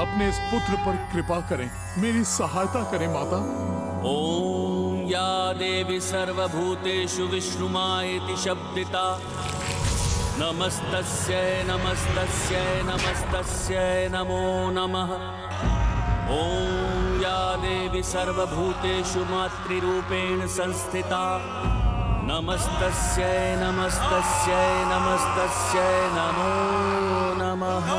अपने इस पुत्र पर कृपा करें, मेरी सहायता करें माता। ओम या देवी सर्वभूतेषु विष्णुमायेति शब्दिता नमस्तस्यै नमस्तस्यै नमस्तस्यै नमो नमः। ओम या देवी सर्वभूतेषु मातृरूपेण संस्थिता नमस्तस्यै नमस्तस्यै नमस्तस्यै नमो नमः।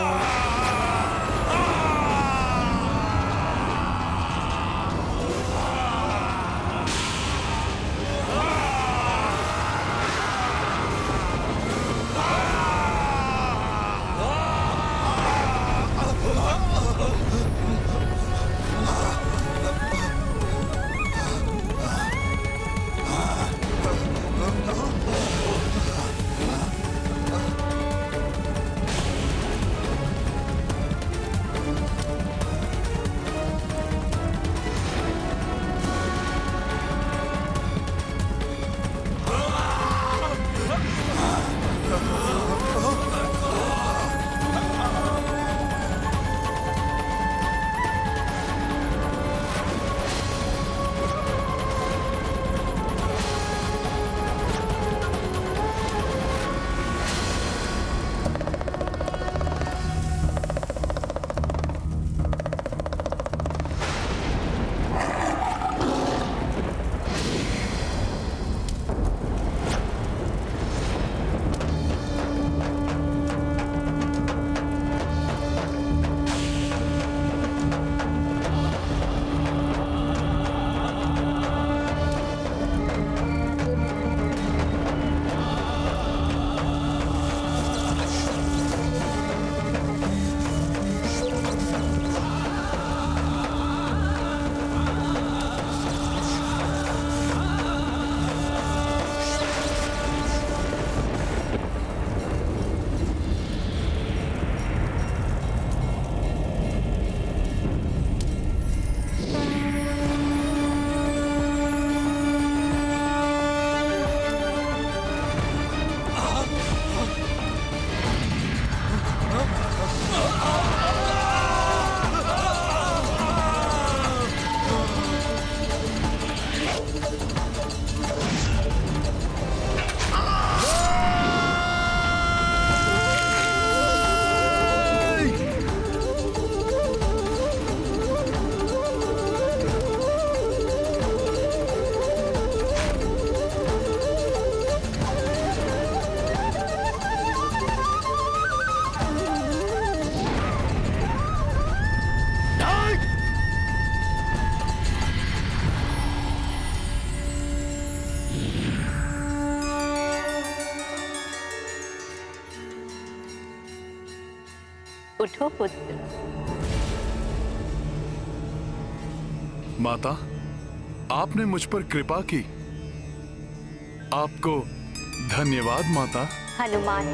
उठो पुत्र। माता, आपने मुझ पर कृपा की, आपको धन्यवाद माता। हनुमान,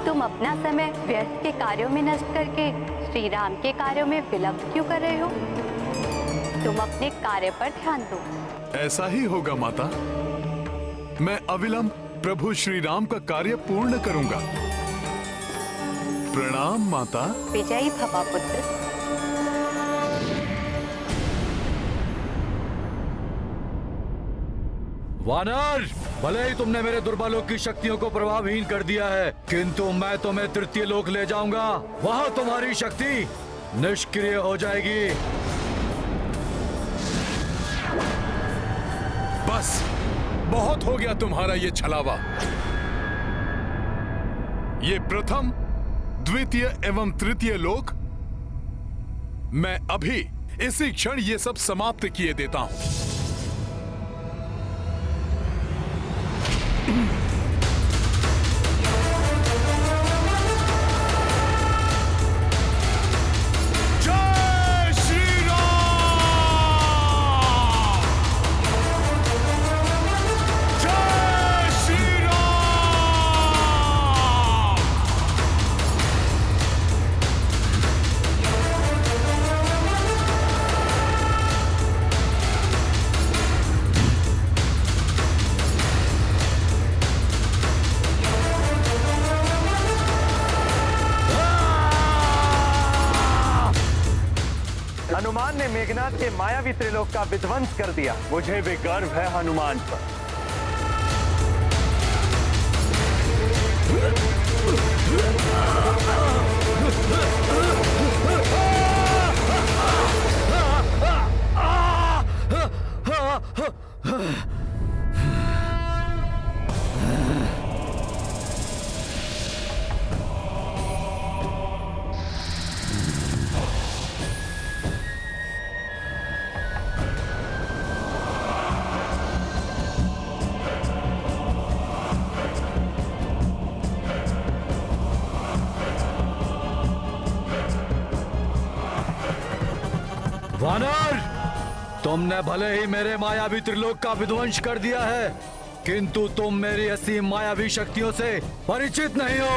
तुम अपना समय व्यर्थ के कार्यों में नष्ट करके श्री राम के कार्यों में विलंब क्यों कर रहे हो? तुम अपने कार्य पर ध्यान दो। ऐसा ही होगा माता। मैं अविलंब प्रभु श्री राम का कार्य पूर्ण करूंगा। प्रणाम माता। विजयी भवा पुत्र। वानर, भले ही तुमने मेरे दुर्बलों की शक्तियों को प्रभावहीन कर दिया है, किंतु मैं तुम्हें तृतीय लोक ले जाऊंगा। वहां तुम्हारी शक्ति निष्क्रिय हो जाएगी। बस बहुत हो गया तुम्हारा ये छलावा। ये प्रथम, द्वितीय एवं तृतीय लोक मैं अभी इसी क्षण ये सब समाप्त किए देता हूं। तुमने मेघनाद के मायावी त्रिलोक का विध्वंस कर दिया। मुझे भी गर्व है हनुमान पर। वानर, तुमने भले ही मेरे मायावी त्रिलोक का विध्वंस कर दिया है, किंतु तुम मेरी असीम मायावी शक्तियों से परिचित नहीं हो।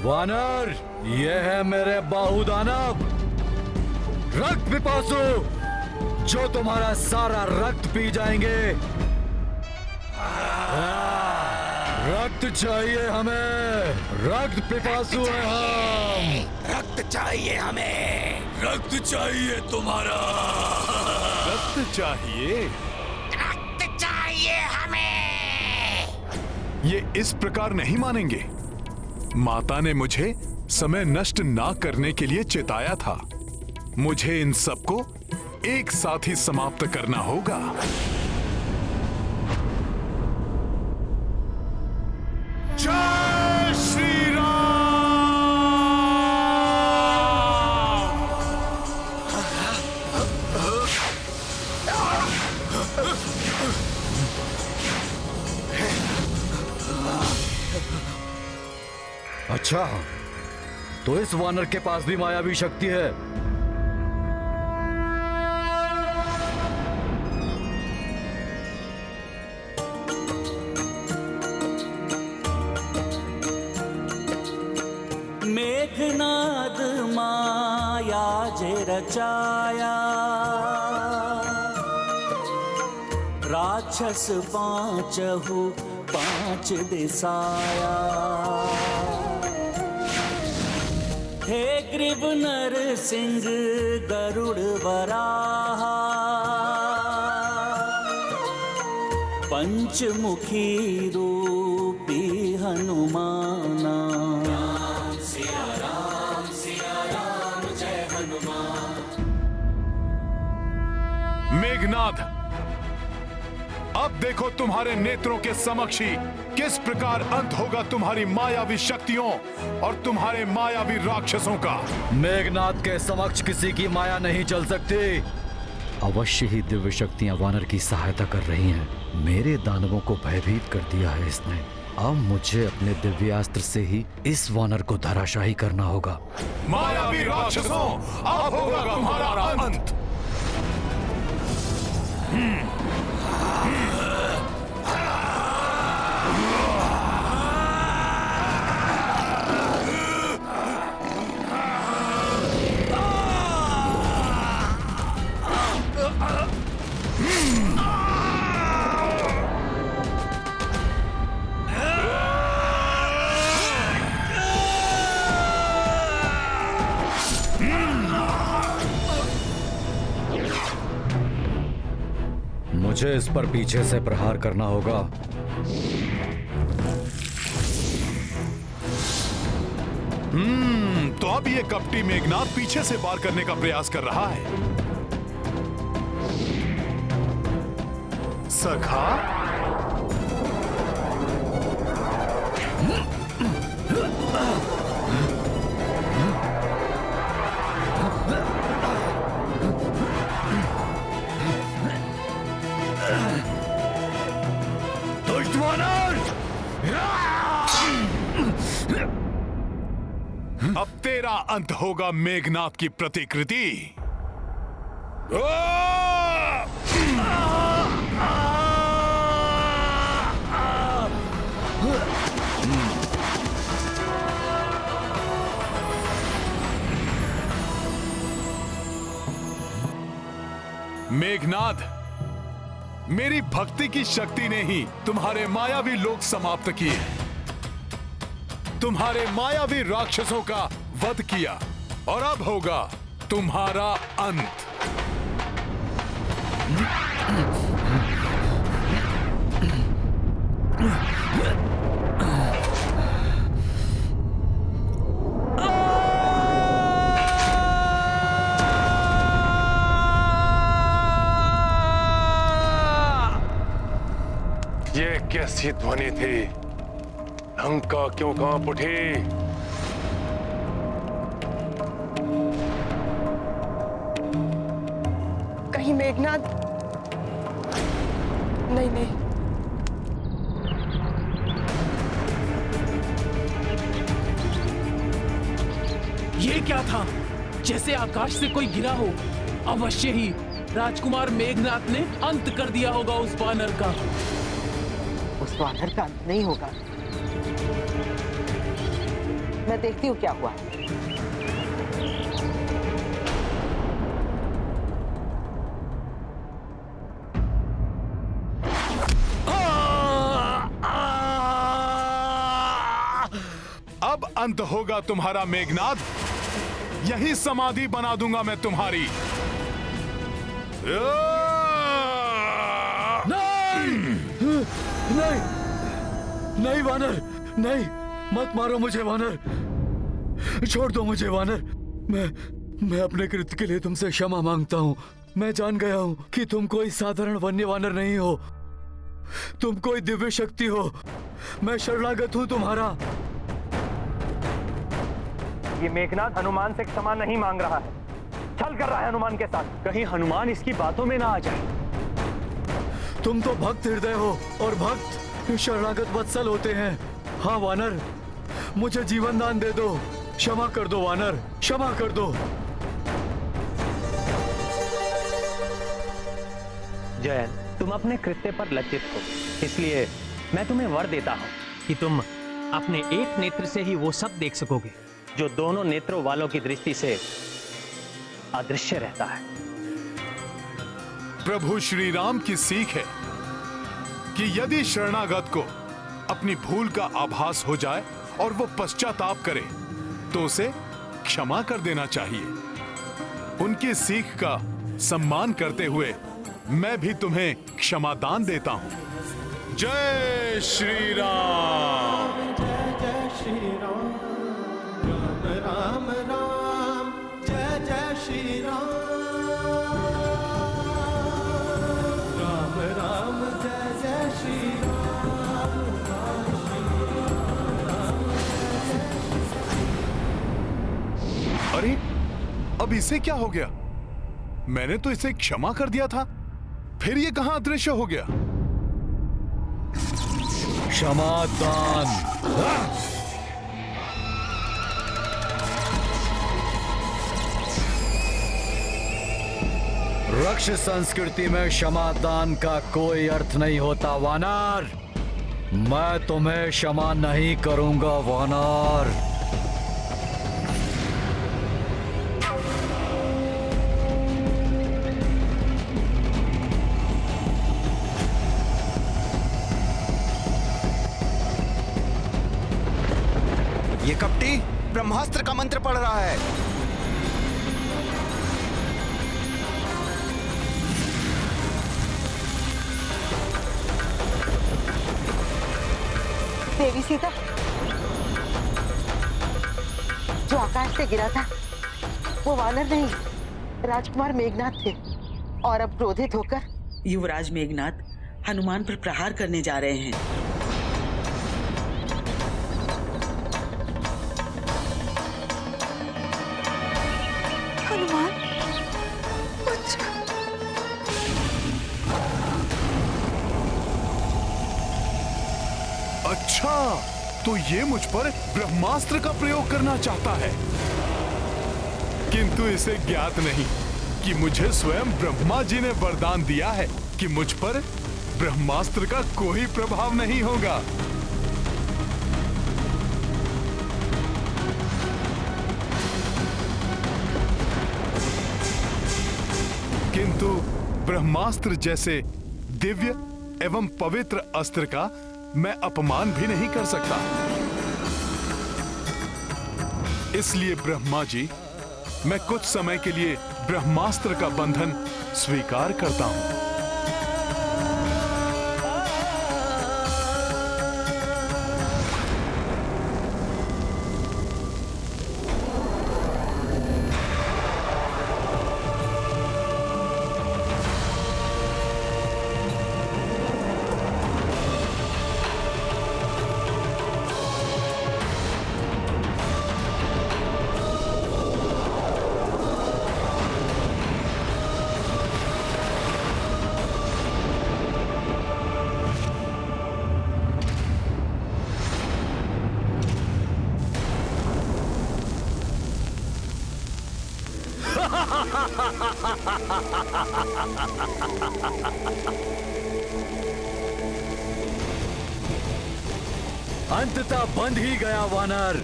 वानर, ये है मेरे बाहुदानव रक्त पिपासु, जो तुम्हारा सारा रक्त पी जाएंगे। रक्त चाहिए हमें, रक्त पिपासु है हम। रक्त चाहिए हमें, रक्त चाहिए तुम्हारा। रक्त चाहिए, रक्त चाहिए हमें। ये इस प्रकार नहीं मानेंगे। माता ने मुझे समय नष्ट ना करने के लिए चेताया था। मुझे इन सबको एक साथ ही समाप्त करना होगा। जय श्री राम। अच्छा, तो इस वानर के पास भी मायावी शक्ति है। मेघनाद माया जे रचाया, राक्षस पांचहु पांच दिसाया। हे ग्रीव नरसिंह गरुड़ वराहा, पंचमुखी रूपी हनुमाना। मेघनाद, अब देखो तुम्हारे नेत्रों के समक्ष ही किस प्रकार अंत होगा तुम्हारी मायावी शक्तियों और तुम्हारे मायावी राक्षसों का। मेघनाद के समक्ष किसी की माया नहीं चल सकती। अवश्य ही दिव्य शक्तियां वानर की सहायता कर रही हैं। मेरे दानवों को भयभीत कर दिया है इसने। अब मुझे अपने दिव्यास्त्र से ही इस वानर को धराशाही करना होगा। मायावी राक्षसों, अब होगा तुम्हारा अंत। मुझे इस पर पीछे से प्रहार करना होगा। तो अब ये कपटी मेघनाद पीछे से वार करने का प्रयास कर रहा है। सखा, अब मेरा अंत होगा मेघनाद की प्रतिकृति। मेघनाद, मेरी भक्ति की शक्ति ने ही तुम्हारे मायावी लोक समाप्त किए, तुम्हारे मायावी राक्षसों का वध किया, और अब होगा तुम्हारा अंत। ये कैसी ध्वनि थी? लंका क्यों कांप उठी? कहीं मेघनाद? नहीं नहीं, ये क्या था? जैसे आकाश से कोई गिरा हो। अवश्य ही राजकुमार मेघनाद ने अंत कर दिया होगा उस वानर का। उस वानर का अंत नहीं होगा। मैं देखती हूँ क्या हुआ। अब अंत होगा तुम्हारा मेघनाद, यही समाधि बना दूंगा मैं तुम्हारी। नहीं, नहीं वानर, नहीं, मत मारो मुझे वानर, छोड़ दो मुझे वानर। मैं अपने कृत्य के लिए तुमसे क्षमा मांगता हूँ। मैं जान गया हूँ कि तुम कोई साधारण वन्य वानर नहीं हो, तुम कोई दिव्य शक्ति हो। मैं शरणागत हूँ तुम्हारा। ये मेघनाद हनुमान से क्षमा नहीं मांग रहा है, छल कर रहा है हनुमान के साथ। कहीं हनुमान इसकी बातों में ना आ जाए। तुम तो भक्त हृदय हो, और भक्त शरणागत वत्सल होते हैं। हाँ वानर, मुझे जीवन दान दे दो, क्षमा कर दो वानर, क्षमा कर दो। जयन, तुम अपने कृत्य पर लज्जित हो, इसलिए मैं तुम्हें वर देता हूं कि तुम अपने एक नेत्र से ही वो सब देख सकोगे जो दोनों नेत्रों वालों की दृष्टि से अदृश्य रहता है। प्रभु श्री राम की सीख है कि यदि शरणागत को अपनी भूल का आभास हो जाए और वो पश्चाताप करे तो उसे क्षमा कर देना चाहिए। उनकी सीख का सम्मान करते हुए मैं भी तुम्हें क्षमा दान देता हूं। जय श्री राम। जय जय श्री राम, राम राम राम, जय जय श्री राम, राम राम जय जय श्री राम, अरे अब इसे क्या हो गया? मैंने तो इसे क्षमा कर दिया था, फिर ये कहां अदृश्य हो गया? क्षमा दान। रक्ष संस्कृति में क्षमा दान का कोई अर्थ नहीं होता वानर। मैं तुम्हें क्षमा नहीं करूंगा वानर। ये कपटी ब्रह्मास्त्र का मंत्र पढ़ रहा है। देवी सीता, जो आकाश से गिरा था वो वानर नहीं, राजकुमार मेघनाद थे। और अब क्रोधित होकर युवराज मेघनाद हनुमान पर प्रहार करने जा रहे हैं। हनुमान, अच्छा, तो ये मुझ पर ब्रह्मास्त्र का प्रयोग करना चाहता है। किंतु इसे ज्ञात नहीं कि मुझे स्वयं ब्रह्मा जी ने वरदान दिया है कि मुझ पर ब्रह्मास्त्र का कोई प्रभाव नहीं होगा। किंतु ब्रह्मास्त्र जैसे दिव्य एवं पवित्र अस्त्र का मैं अपमान भी नहीं कर सकता। इसलिए ब्रह्मा जी, मैं कुछ समय के लिए ब्रह्मास्त्र का बंधन स्वीकार करता हूं। अंततः बंध ही गया वानर।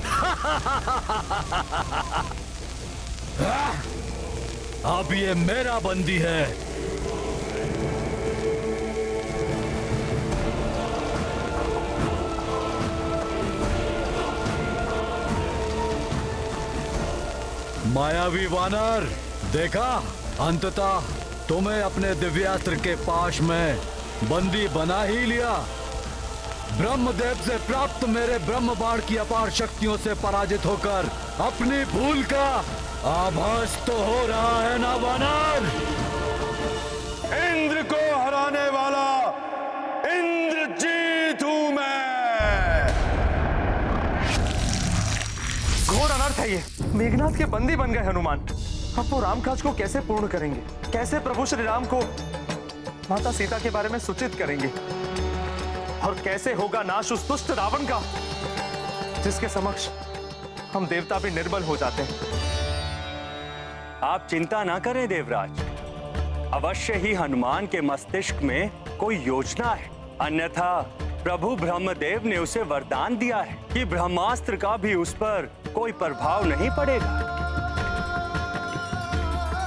अब ये मेरा बंदी है। मायावी वानर, देखा, अंततः तुम्हें अपने दिव्यास्त्र के पाश में बंदी बना ही लिया। ब्रह्मदेव से प्राप्त मेरे ब्रह्म बाण की अपार शक्तियों से पराजित होकर अपनी भूल का आभास तो हो रहा है ना वानर? इंद्र को हराने वाला इंद्रजीत हूं मैं। घोर अनर्थ है ये। मेघनाथ के बंदी बन गए हनुमान। अब वो रामकाज को कैसे पूर्ण करेंगे? कैसे प्रभु श्री राम को माता सीता के बारे में सूचित करेंगे? और कैसे होगा नाश उस दुष्ट रावण का, जिसके समक्ष हम देवता भी निर्बल हो जाते हैं। आप चिंता ना करें देवराज, अवश्य ही हनुमान के मस्तिष्क में कोई योजना है। अन्यथा प्रभु ब्रह्मदेव ने उसे वरदान दिया है कि ब्रह्मास्त्र का भी उस पर कोई प्रभाव नहीं पड़ेगा।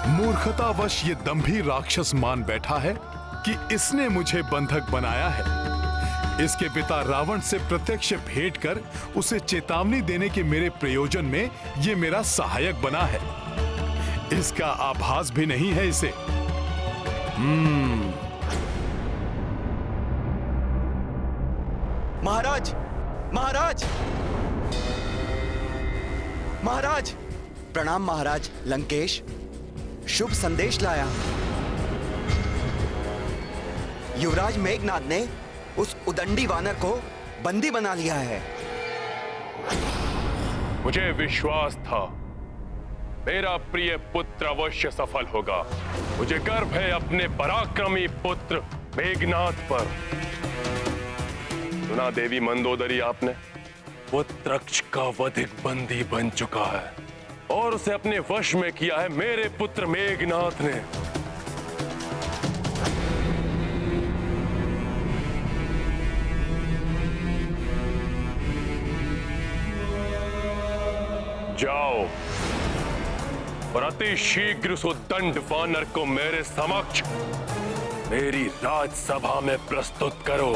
मूर्खतावश ये दंभी राक्षस मान बैठा है कि इसने मुझे बंधक बनाया है। इसके पिता रावण से प्रत्यक्ष भेंट कर उसे चेतावनी देने के मेरे प्रयोजन में ये मेरा सहायक बना है। इसका आभास भी नहीं है इसे। महाराज, महाराज, महाराज, प्रणाम महाराज। लंकेश शुभ संदेश लाया। युवराज मेघनाद ने उस उदंडी वानर को बंदी बना लिया है। मुझे विश्वास था मेरा प्रिय पुत्र अवश्य सफल होगा। मुझे गर्व है अपने पराक्रमी पुत्र मेघनाद पर। सुना देवी मंदोदरी आपने? वो तृक्ष का वधिक बंदी बन चुका है और उसे अपने वश में किया है मेरे पुत्र मेघनाद ने। जाओ और अति शीघ्र उस उद्दंड वानर को मेरे समक्ष मेरी राजसभा में प्रस्तुत करो।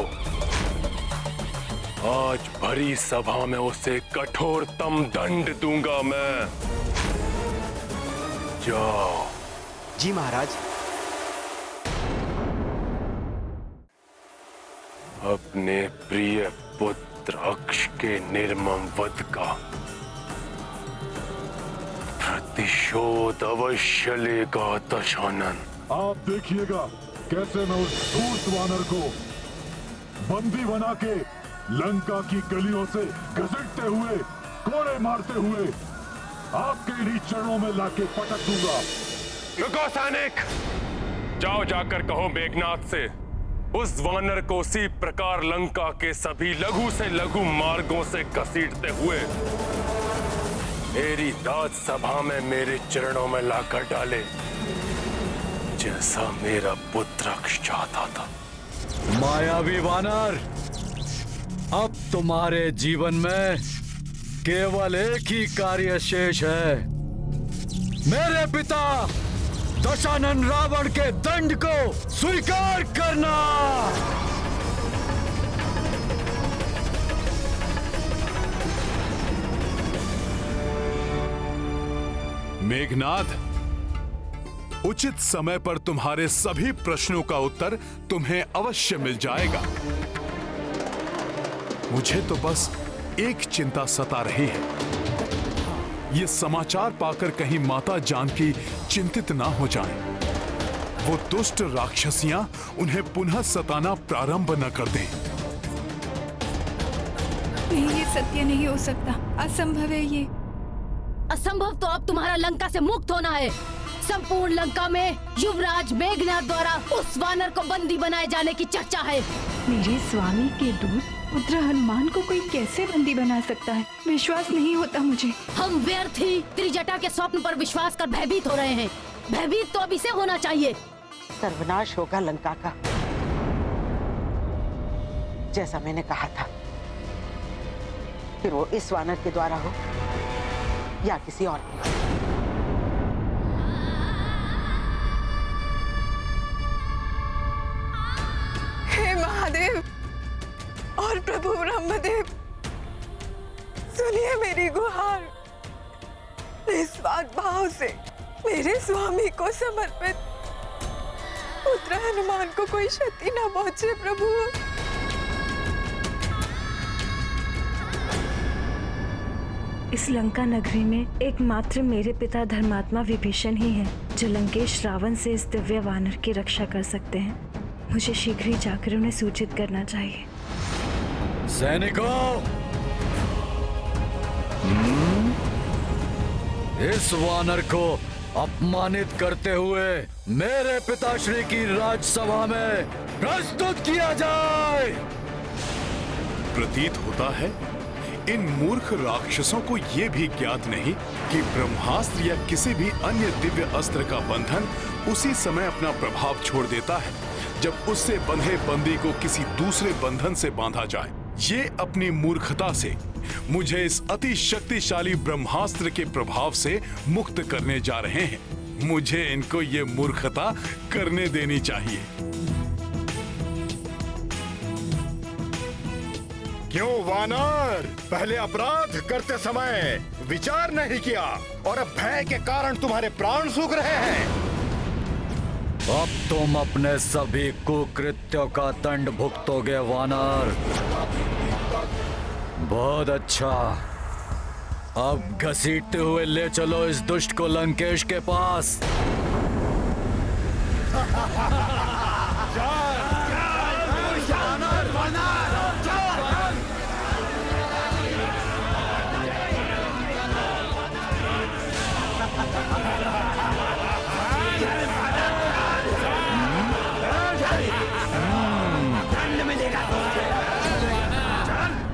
आज भरी सभा में उसे कठोरतम दंड दूंगा मैं। जाओ। जी महाराज। अपने प्रिय पुत्र अक्ष के निर्मम वध का प्रतिशोध अवश्य लेगा दशानन। आप देखिएगा कैसे मैं उस धूर्त वानर को बंदी बना के लंका की गलियों से घसीटते हुए, कोड़े मारते हुए आपके इन्हीं चरणों में लाके पटक दूंगा। रुको सैनिक, जाओ जाकर कहो मेघनाद से उस वानर को उसी प्रकार लंका के सभी लघु से लघु मार्गों से घसीटते हुए मेरी राजसभा में मेरे चरणों में लाकर डाले, जैसा मेरा पुत्र चाहता था। मायावी वानर, अब तुम्हारे जीवन में केवल एक ही कार्य शेष है, मेरे पिता दशानन रावण के दंड को स्वीकार करना। मेघनाद, उचित समय पर तुम्हारे सभी प्रश्नों का उत्तर तुम्हें अवश्य मिल जाएगा। मुझे तो बस एक चिंता सता रही है, ये समाचार पाकर कहीं माता जानकी चिंतित ना हो जाएं। वो दुष्ट राक्षसियां उन्हें पुनः सताना प्रारंभ न कर दें। नहीं, ये सत्य नहीं हो सकता, असंभव है ये। असंभव तो अब तुम्हारा लंका से मुक्त होना है। संपूर्ण लंका में युवराज मेघनाद द्वारा उस वानर को बंदी बनाए जाने की चर्चा है। मेरे स्वामी के दूत पुत्र हनुमान को कोई कैसे बंदी बना सकता है? विश्वास नहीं होता मुझे। हम व्यर्थ ही त्रिजटा के स्वप्न पर विश्वास कर भयभीत हो रहे हैं। भयभीत तो अभी से होना चाहिए। सर्वनाश होगा लंका का, जैसा मैंने कहा था। फिर वो इस वानर के द्वारा हो या किसी और के। हे महादेव और प्रभु ब्रह्मदेव, सुनिए मेरी गुहार। निस्वार्थ भाव से मेरे स्वामी को समर्पित पुत्र हनुमान को कोई क्षति न पहुंचे प्रभु। इस लंका नगरी में एकमात्र मेरे पिता धर्मात्मा विभीषण ही हैं, जो लंकेश रावण से इस दिव्य वानर की रक्षा कर सकते हैं। मुझे शीघ्र ही जाकर उन्हें सूचित करना चाहिए। सैनिकों, इस वानर को अपमानित करते हुए मेरे पिताश्री की राजसभा में प्रस्तुत किया जाए। प्रतीत होता है इन मूर्ख राक्षसों को यह भी ज्ञात नहीं कि ब्रह्मास्त्र या किसी भी अन्य दिव्य अस्त्र का बंधन उसी समय अपना प्रभाव छोड़ देता है जब उससे बंधे बंदी को किसी दूसरे बंधन से बांधा जाए। ये अपनी मूर्खता से मुझे इस अति शक्तिशाली ब्रह्मास्त्र के प्रभाव से मुक्त करने जा रहे हैं। मुझे इनको ये मूर्खता करने देनी चाहिए। क्यों वानर, पहले अपराध करते समय विचार नहीं किया और अब भय के कारण तुम्हारे प्राण सूख रहे हैं। अब तुम अपने सभी कुकृत्यों का दंड भुगतोगे वानर। बहुत अच्छा, अब घसीटते हुए ले चलो इस दुष्ट को लंकेश के पास।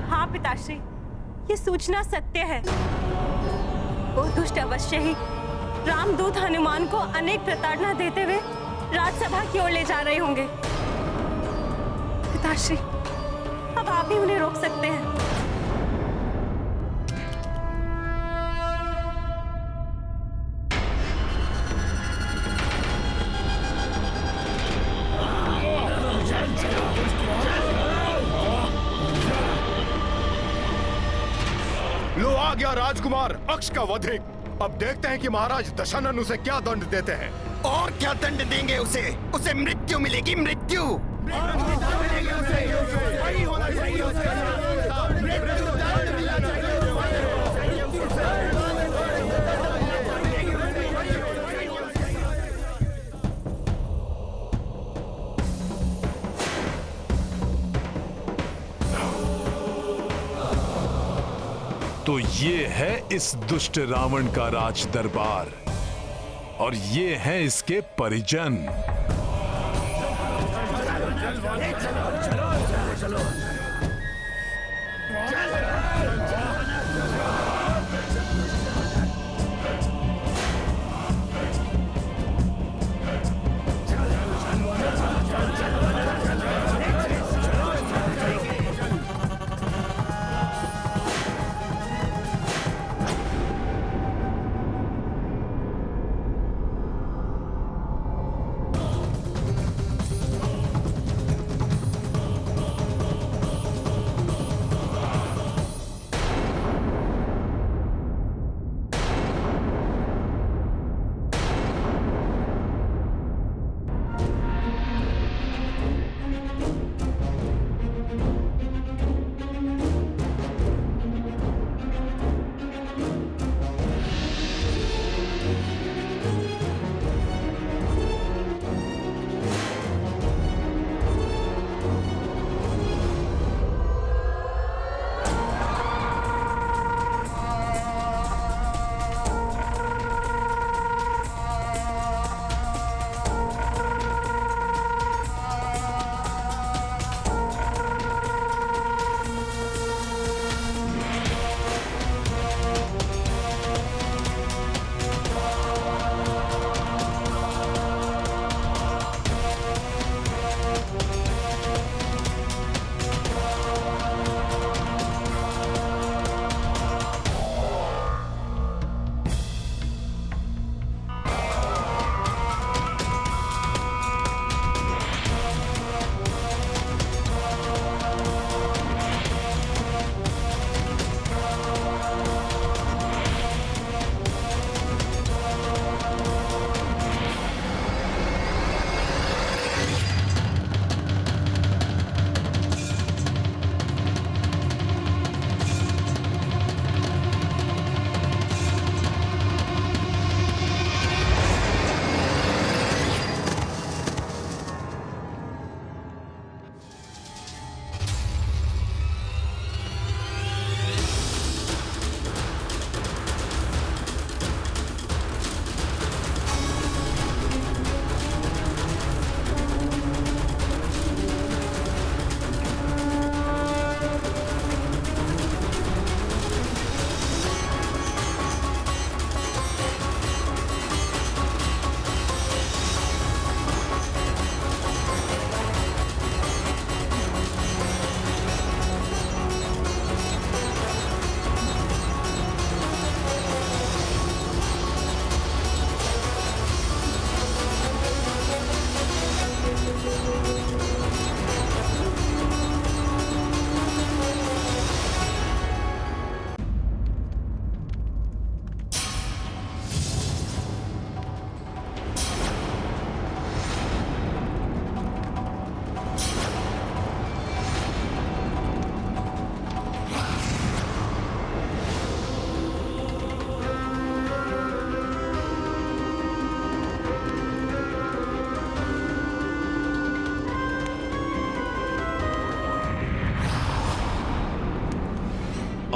हाँ पिताश्री, ये सूचना सत्य है। वो दुष्ट अवश्य ही रामदूत हनुमान को अनेक प्रताड़ना देते हुए राजसभा की ओर ले जा रहे होंगे। पिताश्री, अब आप ही उन्हें रोक सकते हैं। लो आ गया राजकुमार अक्ष का वधिक। अब देखते हैं कि महाराज दशानन उसे क्या दंड देते हैं। और क्या दंड देंगे उसे? उसे मृत्यु मिलेगी, मृत्यु। तो ये है इस दुष्ट रावण का राज दरबार और ये हैं इसके परिजन।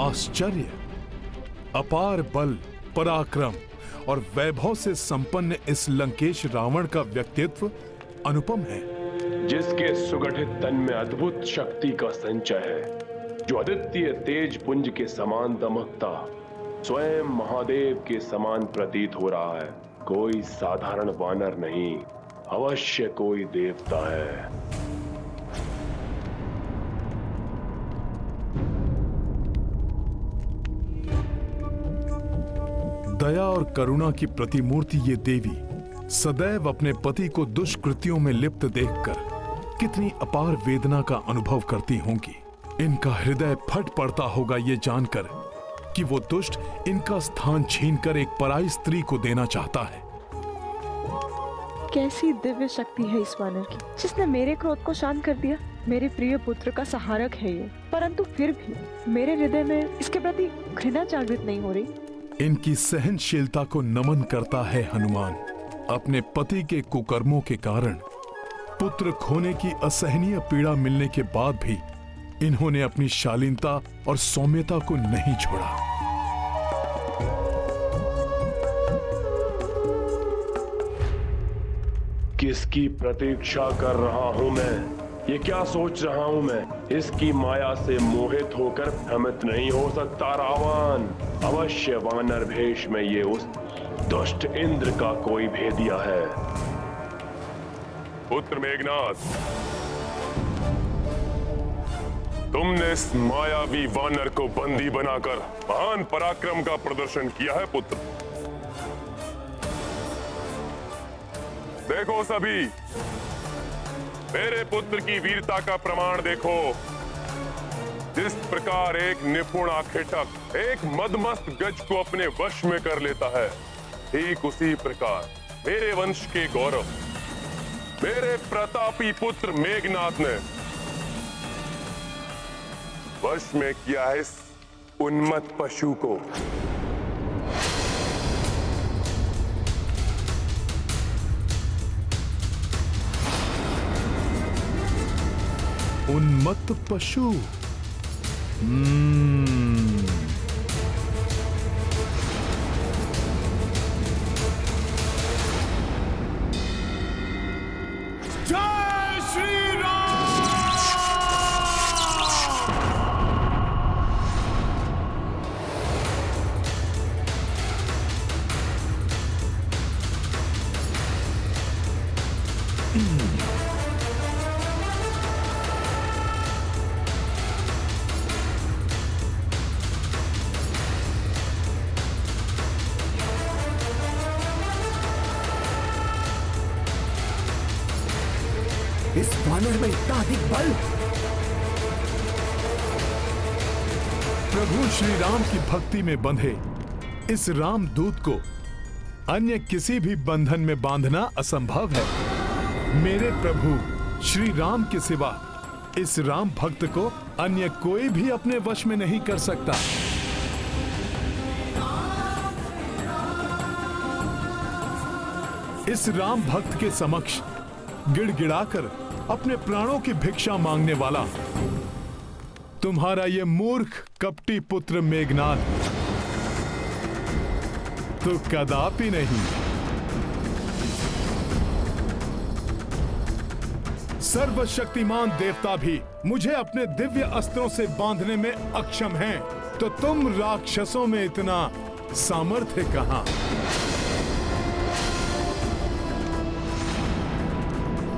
आश्चर्य, अपार बल, पराक्रम और वैभव से संपन्न इस लंकेश रावण का व्यक्तित्व अनुपम है, जिसके सुगठित तन में अद्भुत शक्ति का संचय है, जो अद्वितीय तेज पुंज के समान दमकता स्वयं महादेव के समान प्रतीत हो रहा है। कोई साधारण वानर नहीं, अवश्य कोई देवता है। दया और करुणा की प्रतिमूर्ति ये देवी सदैव अपने पति को दुष्कृत्यों में लिप्त देखकर कितनी अपार वेदना का अनुभव करती होंगी। इनका हृदय फट पड़ता होगा ये जानकर कि वो दुष्ट इनका स्थान छीनकर एक पराई स्त्री को देना चाहता है। कैसी दिव्य शक्ति है इस वानर की, जिसने मेरे क्रोध को शांत कर दिया। मेरे प्रिय पुत्र का सहारक है ये, परंतु फिर भी मेरे हृदय में इसके प्रति घृणा जागृत नहीं हो रही। इनकी सहनशीलता को नमन करता है हनुमान। अपने पति के कुकर्मों के कारण पुत्र खोने की असहनीय पीड़ा मिलने के बाद भी इन्होंने अपनी शालीनता और सौम्यता को नहीं छोड़ा। किसकी प्रतीक्षा कर रहा हूं मैं? ये क्या सोच रहा हूं मैं? इसकी माया से मोहित होकर भ्रमित नहीं हो सकता रावण। अवश्य वानर भेष में ये उस दुष्ट इंद्र का कोई भेदिया है। पुत्र मेघनाथ, तुमने इस मायावी वानर को बंदी बनाकर महान पराक्रम का प्रदर्शन किया है पुत्र। देखो सभी, मेरे पुत्र की वीरता का प्रमाण देखो। जिस प्रकार एक निपुण आखेटक एक मदमस्त गज को अपने वश में कर लेता है, ठीक उसी प्रकार मेरे वंश के गौरव, मेरे प्रतापी पुत्र मेघनाथ ने वश में किया है इस उन्मत्त पशु को। उन्मत्त पशु। जय श्री राम। इस वानर में इतना अधिक बल। प्रभु श्री राम की भक्ति में बंधे इस रामदूत को अन्य किसी भी बंधन में बांधना असंभव है। मेरे प्रभु श्री राम के सिवा इस राम भक्त को अन्य कोई भी अपने वश में नहीं कर सकता। इस राम भक्त के समक्ष गिड़गिड़ाकर अपने प्राणों की भिक्षा मांगने वाला तुम्हारा ये मूर्ख कपटी पुत्र मेघनाथ तो कदापि नहीं। सर्वशक्तिमान देवता भी मुझे अपने दिव्य अस्त्रों से बांधने में अक्षम हैं, तो तुम राक्षसों में इतना सामर्थ्य कहां?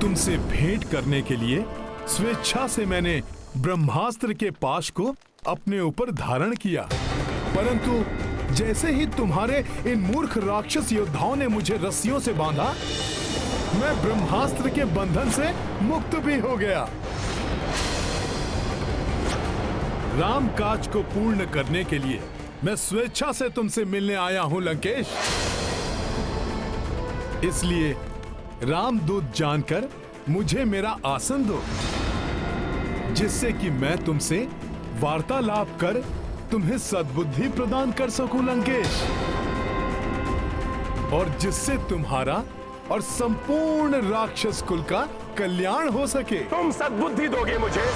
तुमसे भेंट करने के लिए स्वेच्छा से मैंने ब्रह्मास्त्र के पाश को अपने ऊपर धारण किया, परंतु जैसे ही तुम्हारे इन मूर्ख राक्षस योद्धाओं ने मुझे रस्सियों से बांधा, मैं ब्रह्मास्त्र के बंधन से मुक्त भी हो गया। राम काज को पूर्ण करने के लिए मैं स्वेच्छा से तुमसे मिलने आया हूं लंकेश। इसलिए रामदूत जानकर मुझे मेरा आसन दो, जिससे कि मैं तुमसे वार्तालाप कर तुम्हें सद्बुद्धि प्रदान कर सकूं लंकेश, और जिससे तुम्हारा और संपूर्ण राक्षस कुल का कल्याण हो सके। तुम सद्बुद्धि दोगे मुझे?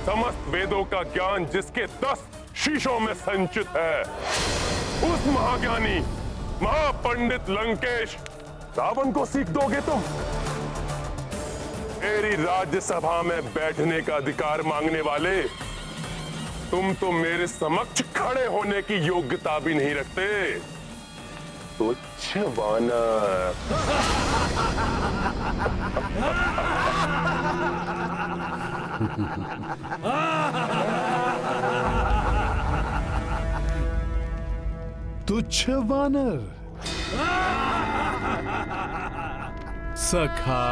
समस्त वेदों का ज्ञान जिसके 10 शीशों में संचित है, उस महाज्ञानी महापंडित लंकेश रावण को सीख दोगे तुम? मेरी राज्यसभा में बैठने का अधिकार मांगने वाले तुम तो मेरे समक्ष खड़े होने की योग्यता भी नहीं रखते। तुच्छ वानर। तुच्छ वानर। सखा।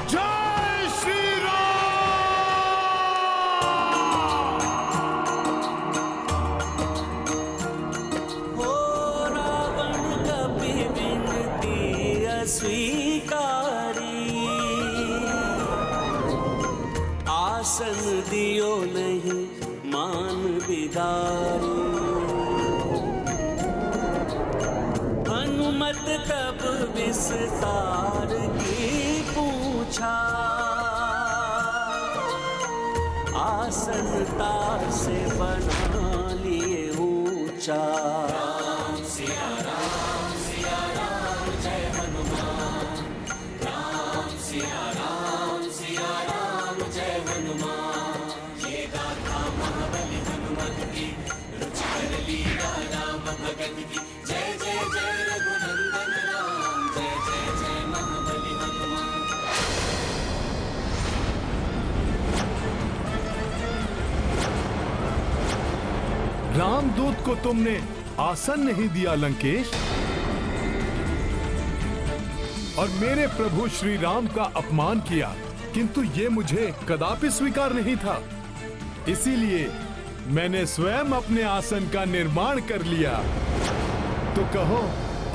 जय श्री हो रावण कपि विनती अस्वीकारी, आसन दियो नहीं मान बिदारी। हनुमत तब विस्तार की पूछा, आसनता से बना लिए ऊंचा। राम सिया राम जय हनुमान, राम सिया राम जय हनुमान। ये गाथा महाबली हनुमत की, रुचिकर लीला राम भगत की। जय जय जय रघुनंदन राम, जय जय जय महाबली हनुमान। रामदूत को तुमने आसन नहीं दिया लंकेश, और मेरे प्रभु श्री राम का अपमान किया, किंतु ये मुझे कदापि स्वीकार नहीं था। इसीलिए मैंने स्वयं अपने आसन का निर्माण कर लिया। तो कहो,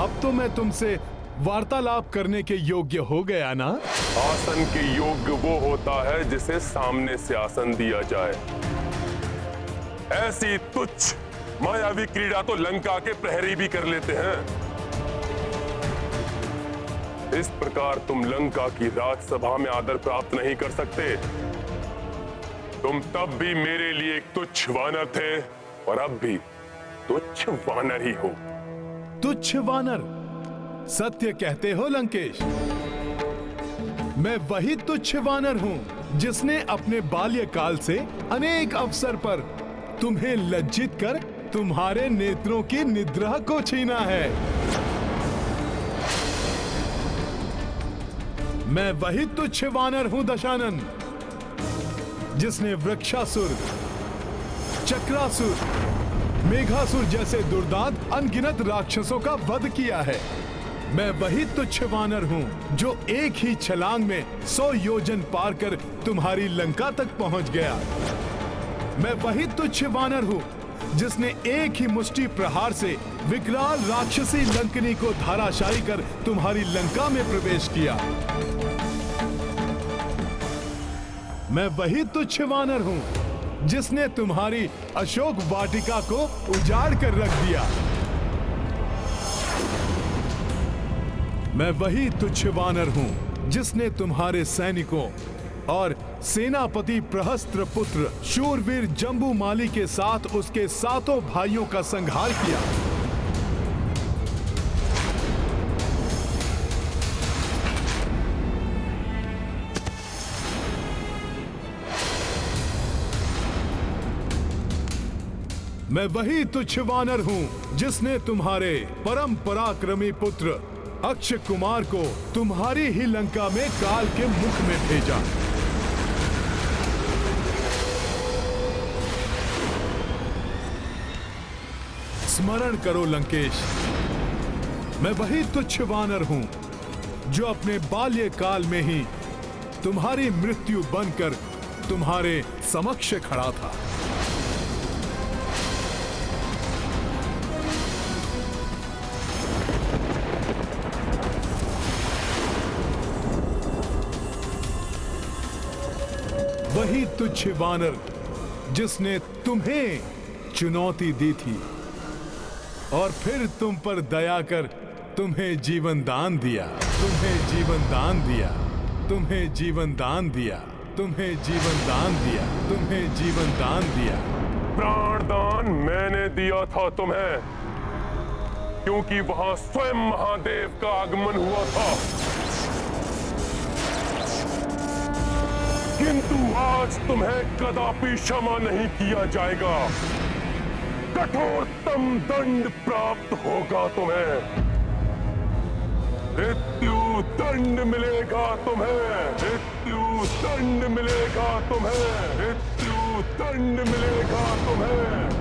अब तो मैं तुमसे वार्तालाप करने के योग्य हो गया ना? आसन के योग्य वो होता है जिसे सामने से आसन दिया जाए। ऐसी तुच्छ मायावी क्रीड़ा तो लंका के प्रहरी भी कर लेते हैं। इस प्रकार तुम लंका की राजसभा में आदर प्राप्त नहीं कर सकते। तुम तब भी मेरे लिए एक तुच्छ वानर थे और अब भी तुच्छ वानर ही हो। तुच्छ वानर? सत्य कहते हो लंकेश। मैं वही तुच्छ वानर हूं जिसने अपने बाल्यकाल से अनेक अवसर पर तुम्हें लज्जित कर तुम्हारे नेत्रों की निद्रा को छीना है। मैं वही तुच्छ वानर हूं दशानन, जिसने वृक्षासुर, चक्रासुर, मेघासुर जैसे दुर्दांत अनगिनत राक्षसों का वध किया है। मैं वही तुच्छ वानर हूं जो एक ही छलांग में 100 योजन पार कर तुम्हारी लंका तक पहुंच गया। मैं वही तुच्छ वानर हूं जिसने एक ही मुष्टि प्रहार से विकराल राक्षसी लंकनी को धाराशायी कर तुम्हारी लंका में प्रवेश किया। मैं वही तुच्छ वानर हूं जिसने तुम्हारी अशोक वाटिका को उजाड़ कर रख दिया। मैं वही तुच्छ वानर हूं जिसने तुम्हारे सैनिकों और सेनापति प्रहस्त्र पुत्र शूरवीर जम्बूमाली के साथ उसके 7 भाइयों का संहार किया। मैं वही तुच्छ वानर हूं जिसने तुम्हारे परम पराक्रमी पुत्र अक्षय कुमार को तुम्हारी ही लंका में काल के मुख में भेजा। स्मरण करो लंकेश, मैं वही तुच्छ वानर हूं जो अपने बाल्यकाल में ही तुम्हारी मृत्यु बनकर तुम्हारे समक्ष खड़ा था। वही तुच्छ वानर जिसने तुम्हें चुनौती दी थी और फिर तुम पर दया कर तुम्हें जीवन दान दिया, तुम्हें जीवन दान दिया, तुम्हें जीवन दान दिया, तुम्हें जीवन दान दिया, तुम्हें जीवन दान दिया। प्राण दान मैंने दिया था तुम्हें, क्योंकि वहां स्वयं महादेव का आगमन हुआ था। किंतु आज तुम्हें कदापि क्षमा नहीं किया जाएगा। कठोरतम दंड प्राप्त होगा तुम्हें। मृत्यु दंड मिलेगा तुम्हें, मृत्यु दंड मिलेगा तुम्हें, मृत्यु दंड मिलेगा तुम्हें।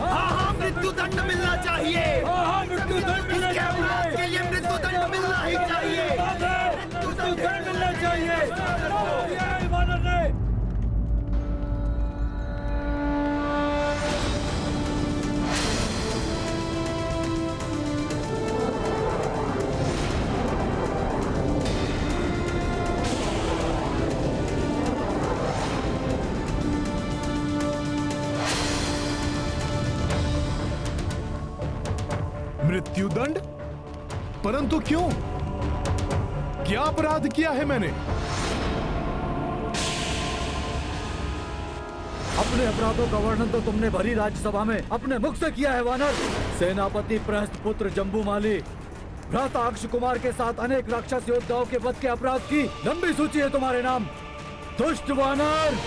हाँ, मृत्यु दंड मिलना चाहिए। मृत्यु दंड मिलना चाहिए। के लिए मृत्यु दंड मिलना ही चाहिए। मृत्यु दंड मिलना चाहिए। मृत्युदंड? परंतु क्यों? क्या अपराध किया है मैंने? अपने अपराधों का वर्णन तो तुमने भरी राज्यसभा में अपने मुख से किया है वानर। सेनापति प्रहस्त पुत्र जम्बूमाली, भ्राता अक्ष कुमार के साथ अनेक राक्षस योद्धाओं के वध के अपराध की लंबी सूची है तुम्हारे नाम। दुष्ट वानर!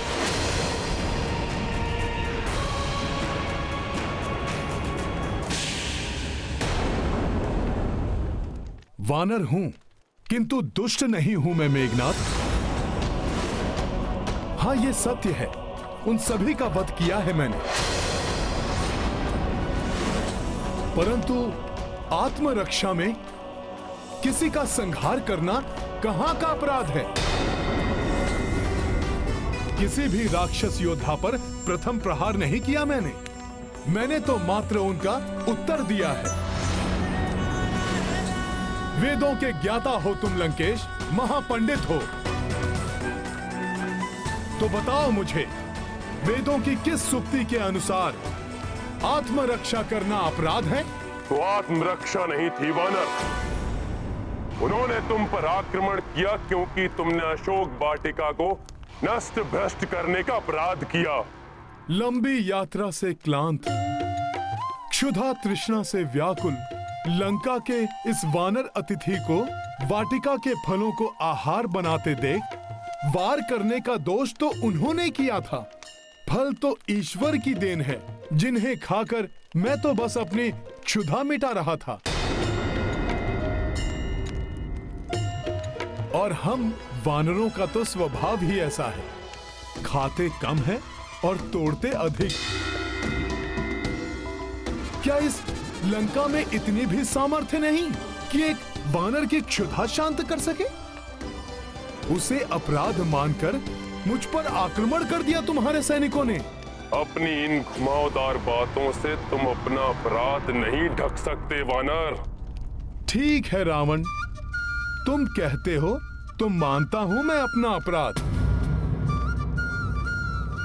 वानर हूं, किंतु दुष्ट नहीं हूं मैं मेघनाथ। हाँ, ये सत्य है, उन सभी का वध किया है मैंने, परंतु आत्मरक्षा में किसी का संहार करना कहां का अपराध है? किसी भी राक्षस योद्धा पर प्रथम प्रहार नहीं किया मैंने तो मात्र उनका उत्तर दिया है। वेदों के ज्ञाता हो तुम लंकेश, महापंडित हो, तो बताओ मुझे, वेदों की किस सूक्ति के अनुसार आत्मरक्षा करना अपराध है? तो आत्मरक्षा नहीं थी वानर, उन्होंने तुम पर आक्रमण किया क्योंकि तुमने अशोक वाटिका को नष्ट भ्रष्ट करने का अपराध किया। लंबी यात्रा से क्लांत, क्षुधा तृष्णा से व्याकुल लंका के इस वानर अतिथि को वाटिका के फलों को आहार बनाते देख वार करने का दोष तो उन्होंने किया था। फल तो ईश्वर की देन है, जिन्हें खाकर मैं तो बस अपनी क्षुधा मिटा रहा था। और हम वानरों का तो स्वभाव ही ऐसा है, खाते कम है और तोड़ते अधिक। क्या इस लंका में इतनी भी सामर्थ्य नहीं कि एक वानर की क्षुधा शांत कर सके? उसे अपराध मानकर मुझ पर आक्रमण कर दिया तुम्हारे सैनिकों ने। अपनी इन घुमावदार बातों से तुम अपना अपराध नहीं ढक सकते वानर। ठीक है रावण, तुम कहते हो तो मानता हूं मैं अपना अपराध।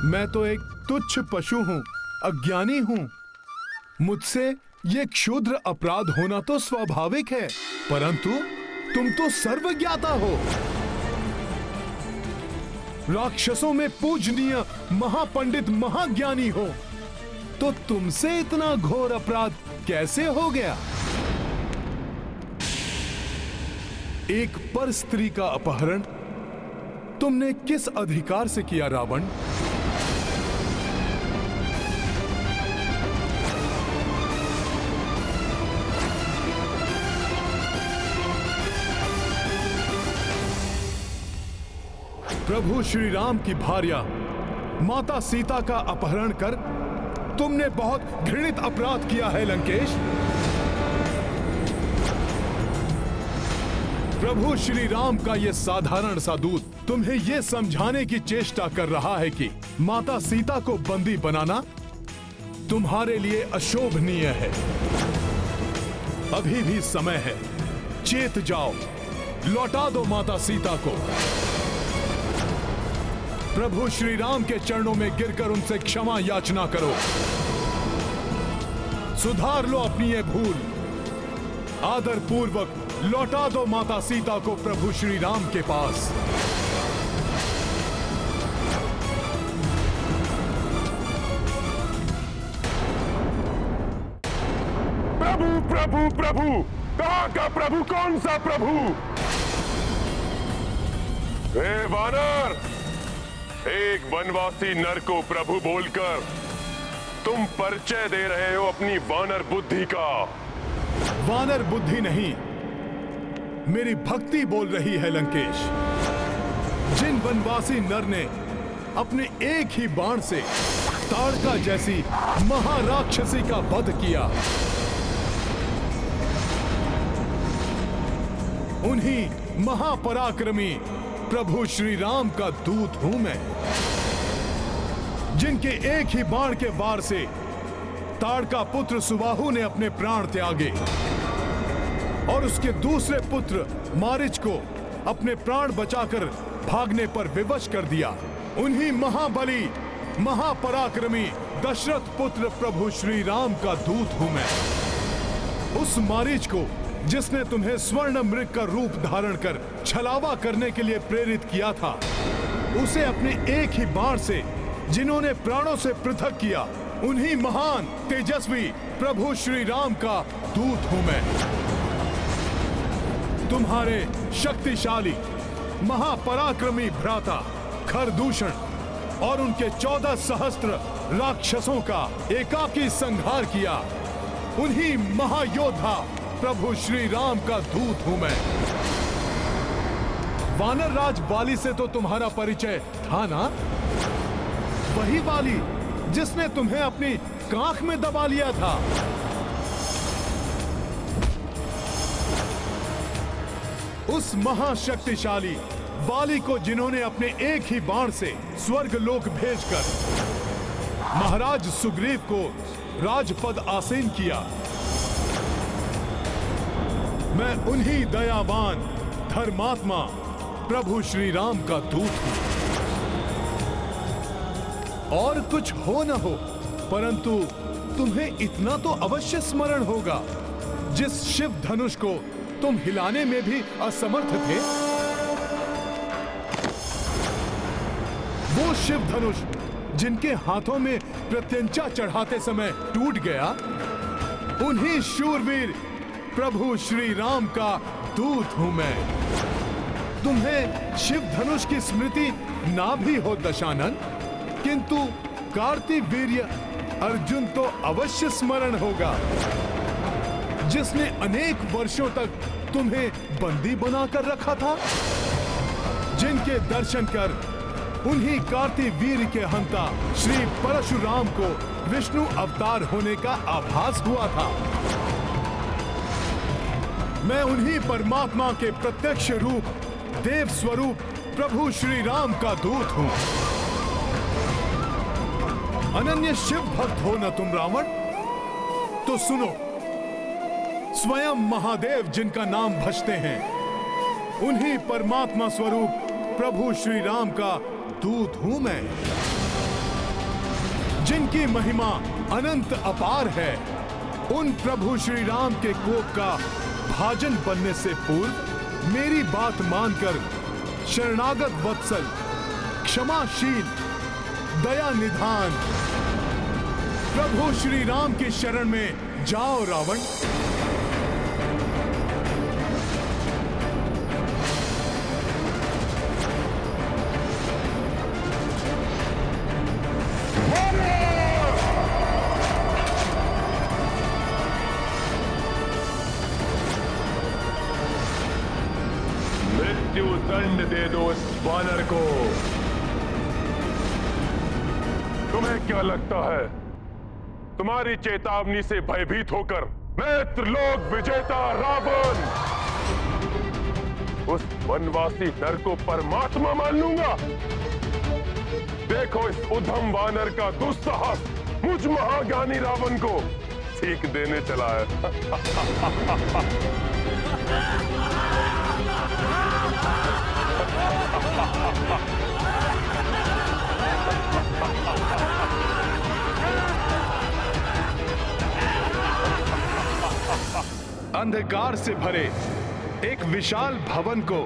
मैं तो एक तुच्छ पशु हूं, अज्ञानी हूं। मुझसे ये क्षुद्र अपराध होना तो स्वाभाविक है, परंतु तुम तो सर्वज्ञाता हो, राक्षसों में पूजनीय महापंडित महाज्ञानी हो, तो तुमसे इतना घोर अपराध कैसे हो गया? एक पर स्त्री का अपहरण तुमने किस अधिकार से किया रावण? प्रभु श्री राम की भार्या माता सीता का अपहरण कर तुमने बहुत घृणित अपराध किया है लंकेश। प्रभु श्री राम का यह साधारण सा दूत तुम्हें यह समझाने की चेष्टा कर रहा है कि माता सीता को बंदी बनाना तुम्हारे लिए अशोभनीय है। अभी भी समय है, चेत जाओ, लौटा दो माता सीता को। प्रभु श्री राम के चरणों में गिरकर उनसे क्षमा याचना करो। सुधार लो अपनी ये भूल। आदर पूर्वक लौटा दो माता सीता को प्रभु श्री राम के पास। प्रभु प्रभु प्रभु, कहां का प्रभु? कौन सा प्रभु? हे वानर, एक वनवासी नर को प्रभु बोलकर तुम परिचय दे रहे हो अपनी वानर बुद्धि का। वानर बुद्धि नहीं, मेरी भक्ति बोल रही है लंकेश। जिन वनवासी नर ने अपने एक ही बाण से ताड़का जैसी महाराक्षसी का वध किया, उन्हीं महापराक्रमी प्रभु श्री राम का दूत हूं मैं, जिनके एक ही बाण के वार से ताड़का पुत्र सुबाहु ने अपने प्राण त्यागे और उसके दूसरे पुत्र मारीच को अपने प्राण बचाकर भागने पर विवश कर दिया। उन्हीं महाबली महापराक्रमी दशरथ पुत्र प्रभु श्री राम का दूत हूं मैं। उस मारीच को जिसने तुम्हें स्वर्ण मृग का रूप धारण कर छलावा करने के लिए प्रेरित किया था, उसे अपने एक ही बाण से जिन्होंने प्राणों से पृथक किया, उन्हीं महान तेजस्वी प्रभु श्री राम का दूत हूं मैं। तुम्हारे शक्तिशाली महापराक्रमी भ्राता खरदूषण और उनके 14 सहस्त्र राक्षसों का एकाकी संहार किया, उन्हीं महायोद्धा प्रभु श्री राम का दूत हूं मैं। वानर राज वाली से तो तुम्हारा परिचय था ना? वही वाली जिसने तुम्हें अपनी कांख में दबा लिया था। उस महाशक्तिशाली वाली को जिन्होंने अपने एक ही बाण से स्वर्ग लोक भेजकर महाराज सुग्रीव को राजपद आसीन किया, मैं उन्हीं दयावान धर्मात्मा प्रभु श्री राम का दूत हूं। और कुछ हो न हो, परंतु तुम्हें इतना तो अवश्य स्मरण होगा, जिस शिव धनुष को तुम हिलाने में भी असमर्थ थे, वो शिव धनुष जिनके हाथों में प्रत्यंचा चढ़ाते समय टूट गया, उन्हीं शूरवीर प्रभु श्री राम का दूत हूं मैं। तुम्हें शिव धनुष की स्मृति ना भी हो दशानन, किंतु कार्तिवीर्य अर्जुन तो अवश्य स्मरण होगा, जिसने अनेक वर्षों तक तुम्हें बंदी बनाकर रखा था, जिनके दर्शन कर उन्हीं कार्तिवीर्य के हंता श्री परशुराम को विष्णु अवतार होने का आभास हुआ था। मैं उन्हीं परमात्मा के प्रत्यक्ष रूप देव स्वरूप प्रभु श्री राम का दूत हूं। अनन्य शिव भक्त हो न तुम रावण? तो सुनो, स्वयं महादेव जिनका नाम भजते हैं, उन्हीं परमात्मा स्वरूप प्रभु श्री राम का दूत हूं मैं। जिनकी महिमा अनंत अपार है, उन प्रभु श्री राम के कोप का भाजन बनने से पूर्व मेरी बात मानकर शरणागत वत्सल, क्षमाशील, दया निधान प्रभु श्री राम की शरण में जाओ रावण। मृत्यु दंड दे दो इस वानर को। तुम्हें क्या लगता है, तुम्हारी चेतावनी से भयभीत होकर मैं त्रिलोक विजेता रावण उस वनवासी नर को परमात्मा मान लूंगा? देखो इस उद्धम वानर का दुस्साहस मुझ महाज्ञानी रावण को सीख देने चला है। अंधकार से भरे एक विशाल भवन को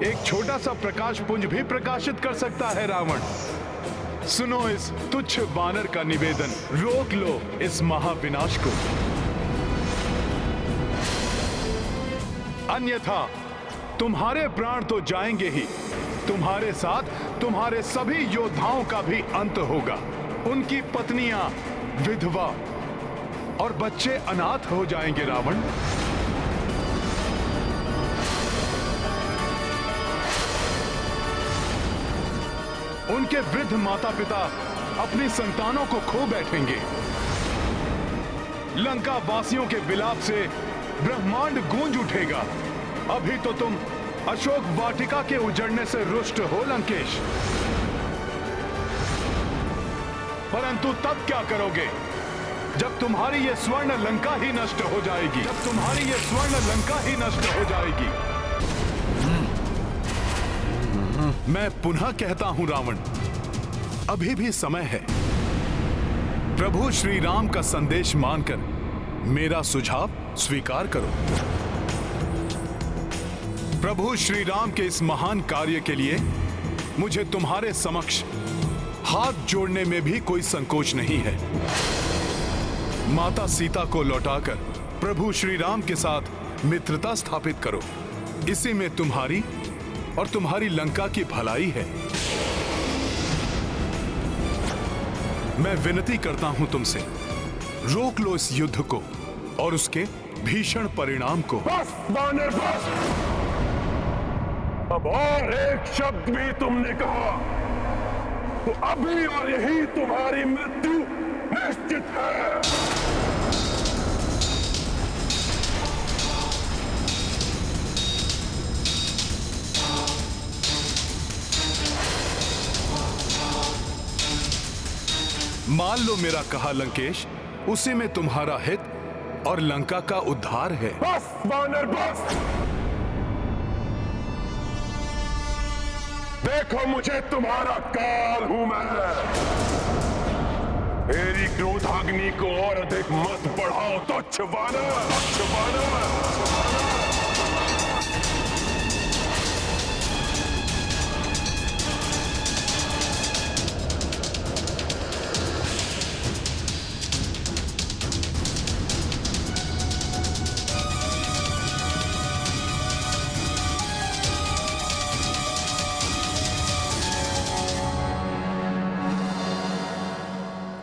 एक छोटा सा प्रकाश पुंज भी प्रकाशित कर सकता है रावण। सुनो इस तुच्छ वानर का निवेदन, रोक लो इस महाविनाश को, अन्यथा तुम्हारे प्राण तो जाएंगे ही, तुम्हारे साथ तुम्हारे सभी योद्धाओं का भी अंत होगा। उनकी पत्नियां विधवा और बच्चे अनाथ हो जाएंगे रावण। उनके वृद्ध माता पिता अपनी संतानों को खो बैठेंगे। लंका वासियों के विलाप से ब्रह्मांड गूंज उठेगा। अभी तो तुम अशोक वाटिका के उजड़ने से रुष्ट हो लंकेश, परंतु तब क्या करोगे जब तुम्हारी ये स्वर्ण लंका ही नष्ट हो जाएगी, जब तुम्हारी ये स्वर्ण लंका ही नष्ट हो जाएगी। मैं पुनः कहता हूं रावण, अभी भी समय है। प्रभु श्री राम का संदेश मानकर मेरा सुझाव स्वीकार करो। प्रभु श्री राम के इस महान कार्य के लिए मुझे तुम्हारे समक्ष हाथ जोड़ने में भी कोई संकोच नहीं है। माता सीता को लौटाकर प्रभु श्री राम के साथ मित्रता स्थापित करो, इसी में तुम्हारी और तुम्हारी लंका की भलाई है। मैं विनती करता हूं तुमसे, रोक लो इस युद्ध को और उसके भीषण परिणाम को। बस वानर बस, अब और एक शब्द भी तुमने कहा तो अभी और यही तुम्हारी मृत्यु निश्चित है। मान लो मेरा कहा लंकेश, उसी में तुम्हारा हित और लंका का उद्धार है। बस वानर बस, देखो मुझे तुम्हारा काल हूं मैं। मेरी क्रोधाग्नि को और अधिक मत बढ़ाओ तुच्छ वानर, तुच्छ वानर।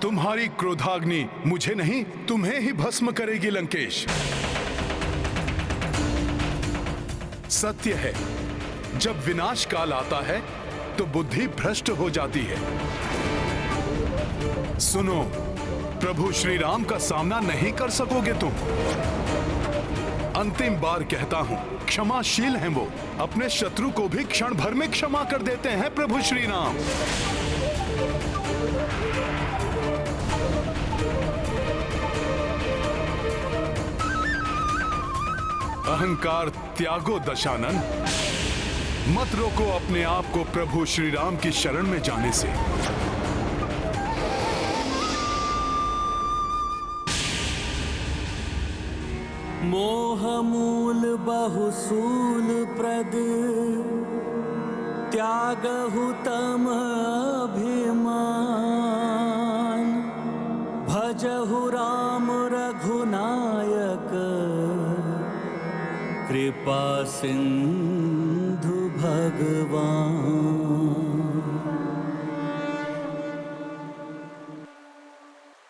तुम्हारी क्रोधाग्नि मुझे नहीं, तुम्हें ही भस्म करेगी लंकेश। सत्य है, जब विनाश काल आता है तो बुद्धि भ्रष्ट हो जाती है। सुनो, प्रभु श्री राम का सामना नहीं कर सकोगे तुम। अंतिम बार कहता हूं, क्षमाशील हैं वो, अपने शत्रु को भी क्षण भर में क्षमा कर देते हैं प्रभु श्री राम। अहंकार त्यागो दशानन, मत रोको अपने आप को प्रभु श्री राम की शरण में जाने से। मोह मूल बहुसूल प्रद, त्यागहु तम अभिमान। भजहु राम रघुनायक, कृपा सिंधु भगवान।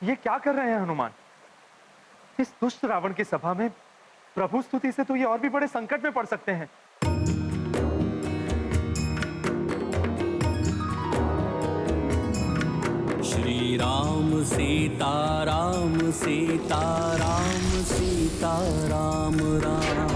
ये क्या कर रहे हैं हनुमान? इस दुष्ट रावण की सभा में प्रभु स्तुति से तो ये और भी बड़े संकट में पड़ सकते हैं। श्री राम सीता राम सीता राम सीता राम राम।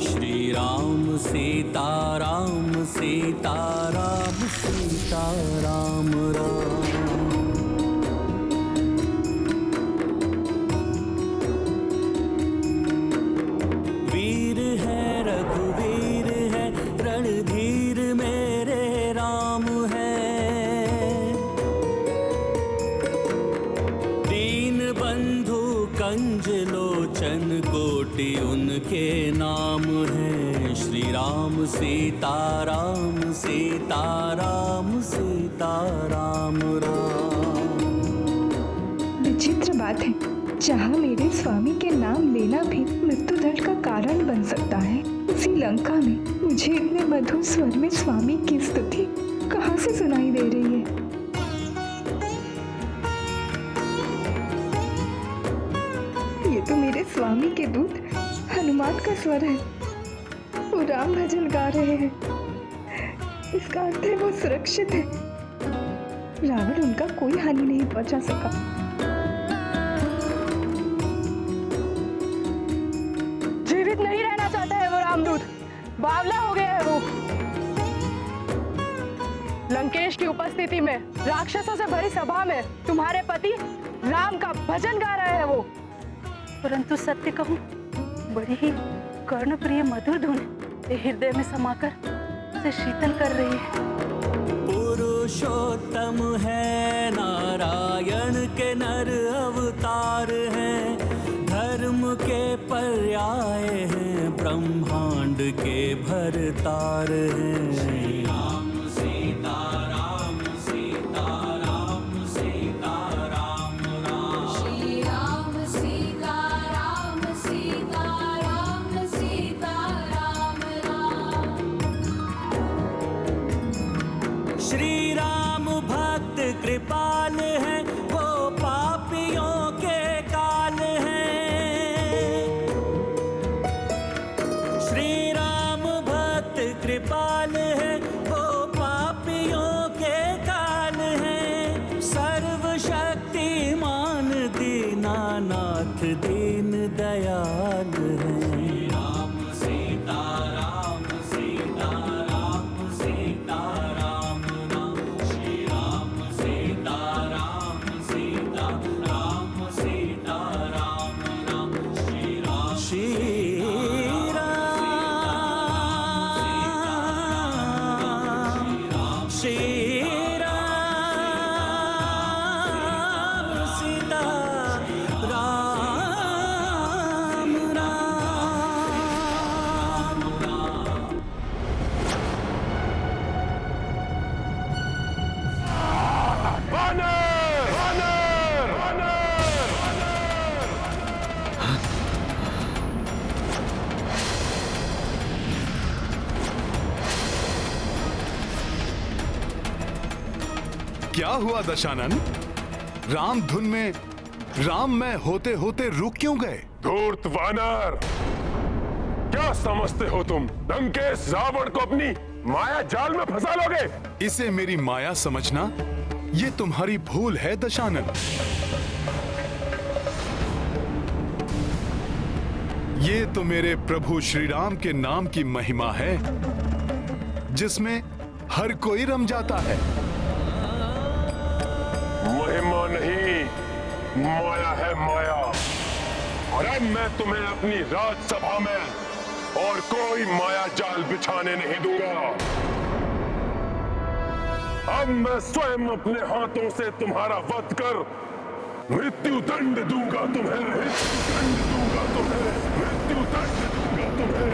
श्री राम सीता राम सीता राम सीता राम राम। वीर है रघुवीर सीताराम सीताराम सीताराम राम। विचित्र बात है, जहाँ मेरे स्वामी के नाम लेना भी मृत्युदंड का कारण बन सकता है, उसी लंका में मुझे इतने मधुर स्वर में स्वामी की स्तुति कहाँ से सुनाई दे रही है? ये तो मेरे स्वामी के दूत हनुमान का स्वर है। वो राम भजन गा रहे हैं। इसका अर्थ है वो सुरक्षित है। रावण उनका कोई हानि नहीं पहुंचा सका। जीवित नहीं रहना चाहता है वो रामदूत, बावला हो गया है वो। लंकेश की उपस्थिति में राक्षसों से भरी सभा में तुम्हारे पति राम का भजन गा रहे हैं वो। परंतु सत्य कहूं, बड़ी ही कर्णप्रिय मधुर धुन हृदय में समाकर उसे शीतल कर रही है। पुरुषोत्तम है, नारायण के नर अवतार हैं, धर्म के पर्याय हैं, ब्रह्मांड के भरतार हैं। श्री राम सीताराम सीताराम सीताराम राम। श्री राम सीताराम सीताराम सीताराम राम। श्री राम भक्त कृपाल है, वो पापियों के काल हैं। श्री राम भक्त कृपाल है, वो पापियों के काल हैं। सर्वशक्तिमान दीनानाथ दीन दयाल हैं। राम सीताराम सीताराम सीताराम राम। श्री राम सीताराम सीताराम सीताराम राम। श्री राम श्री राम सीता राम राम राम। वानर वानर वानर। क्या हुआ दशानन? राम धुन में राम में होते होते रुक क्यों गए? धूर्त वानर, क्या समझते हो तुम? लंकेश रावण को अपनी माया जाल में फंसा लोगे? इसे मेरी माया समझना ये तुम्हारी भूल है दशानन। ये तो मेरे प्रभु श्री राम के नाम की महिमा है, जिसमें हर कोई रम जाता है। महिमा नहीं, माया है माया। और अब मैं तुम्हें अपनी राजसभा में और कोई माया जाल बिछाने नहीं दूंगा। अब मैं स्वयं अपने हाथों से तुम्हारा वध कर मृत्यु दंड दूंगा तुम्हें, मृत्यु दंड दूंगा तुम्हें, मृत्यु दंड दूंगा तुम्हें।